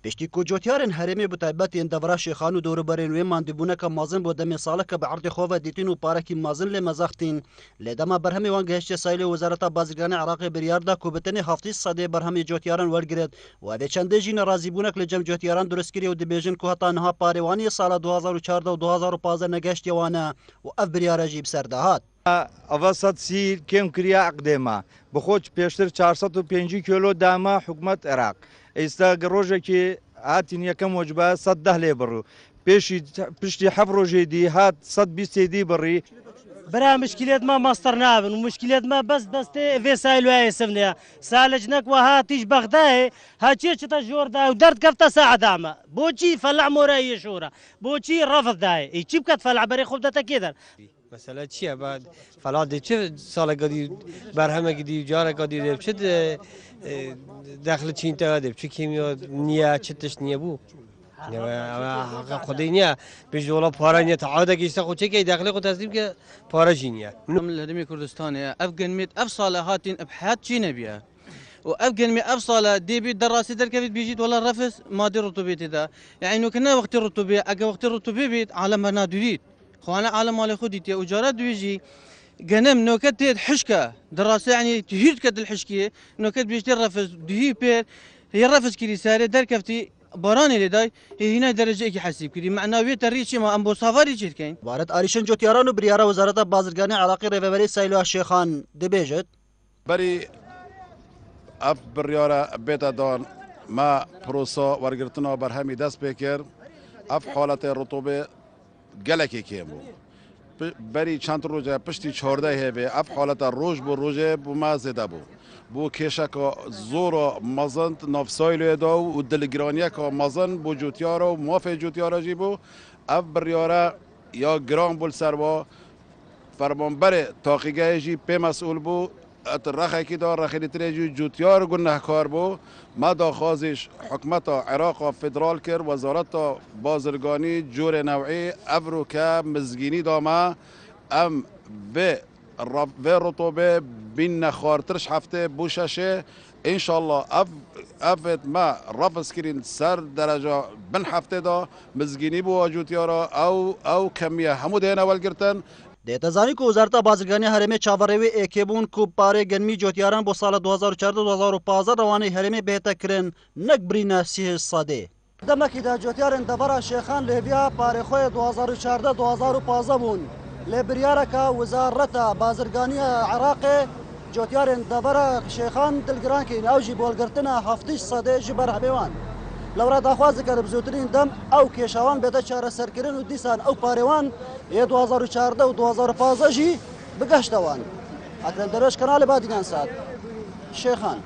پشتی کو جوتیارن هرمی بو تایبەتین دەڤرا شێخان و دەوروبەرên wê mandîbûneka mezin bo demê saleke bi erdê xwe ve dîtin û parekî mezin lê mezextîn. Lê dema berhemê wan gihiştiye sayîlê Wezareta Bazirganî Iraqê biryar da ku bi tenê 7 sedê berhemê cotyaran wergiret û evê çendê jî nerazîbûnek li cem cotyaran durist kiriye û dibêjin ku heta niha parêwaniyê sala 2014 û 2015 negehiştiye wan e û ev biryara jî bi ser dahat. Ava sed sîr kêm kiriye Eqdêma. Bi xwe pêştir 405 kilo dama hikûmet Iraq. Êsta rojekê hatîn yekem wecbe 110 lê birû. Piştî hev rojê dî hat 120 dî birî. برا مشكلات ما مصدر نابن ومشكلات ما بس دستي في سايلو هاي سمنيا سالجنك وها تيج بغداي هاتشي تشتا جوردا ودرت كفتا ساعة دعمة بوشي فلع موراي شورا بوشي رفض داي يجيب كت فلع بري خبدتا كده مثلا چیه بعد فلان دی چه سال قدی برهمه قدی جاره قدی دب چه داخل چین تا دب چه کیمیا نیا چه تش نیا بو خودی نیا بجولا پارا نیا تعاده کیسته خود چه کی داخل خود تسلیم که پارا جینیا من الهرمي كردستان افغان ميت افصال هاتين ابحاث جينبيا وافغان مي افصال دي بي دراسه دركبت بيجيت ولا رفس مادي رطوبه ده يعني انه كنا وقت الرطوبه اجا وقت الرطوبه بيت عالم نادريت خوانا عالم مال خوديتي وجارات بيجي جنم نوكت حشكه دراسه يعني تهيد كد الحشكيه نوكت بيجي الرفس دهي بير هي الرفس كري ساري دركفتي باراني لداي هنا درجه كي حسيب كري معنويه الريش ما ام بو سافاري كاين وارد آریشن جوتیاران و بریارا وزارت بازرگانی عراقی ریوبری سایلو شیخان دبیجت بري اف بريارة بيتا دان ما بروسا ورگرتنا برهمي دست بكر اف حالت رطوبه گلکی کیمو بری چند روزه پشتی 14 هیوی اف حالت روز بو روزه بو ما زده بو کشک زور مزن نفسایل دا و دلگرانی که مزن بو جوتیارا و موافق جوتیارا جی بو اف بریاره یا گران بول سروا فرمانبر تاقیگه جی پی مسئول بو رخی که دار رخی تریجی جوتیار گنه کار بو ما دا خازش حکمت عراق فدرال کر وزارت بازرگانی جور نوعی افرو که مزگینی داما ام و رطوبه بین خارترش هفته بوششه انشالله افت ما رفض کرین سر درجه بن هفته دا مزگینی بو جوتیارا او کمیه همو دین اول گرتن دێتەزانی کو وزارتا بازرگانی هەرێمێ چاوەڕێوێ ئێکێبوون کو پارێ گەنمی جۆتیاران بۆ ساڵە 2014-2015 ڕەوانەی هەرێمێ بێتەکردن نەک برینە 30 سەدێ. دەمەکیدا جۆتیارن دەڤەرا شێخان لێڤیا پارێخۆی 2014-2015 بوون لێ بریارەکە وزارەتە بازرگانی عێراقێ جۆتیارن دەڤەرە شێخان دڵگرانکەین ئەو ژی بۆلگرتنە 7 سەدێ ji بەرهەمێوان. لەورا داخواز دەکەن بزووترین دەم ئەو کێشاوان بێتە چارەسەرکردن و دیسان ئەو پارێوان یە 2014 و 2015 ژی بگەشتەوان. ئەکرەن دەرەش کەناڵی بادیگان سات شێخان.